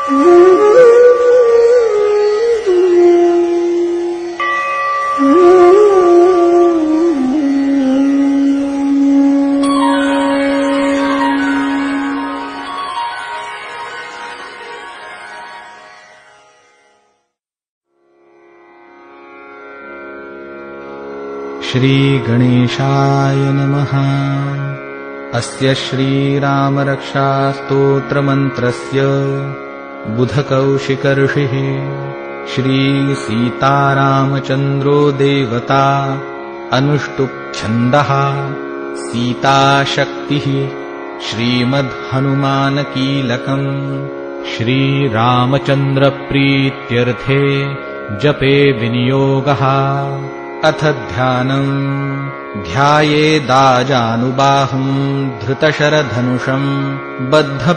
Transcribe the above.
श्रीगणेशाय नमः। अस्य श्रीरामरक्षास्तोत्रमन्त्रस्य बुधकौशिकऋषिः श्रीसीतारामचन्द्रो देवता अनुष्टुप्छन्दः सीताशक्तिः श्रीमद्हनुमानकीलकम् श्रीरामचन्द्रप्रीत्यर्थे जपे विनियोगः। अथ ध्यानम् ध्यायेदाजानुबाहुम् धृतशरधनुषम् बद्ध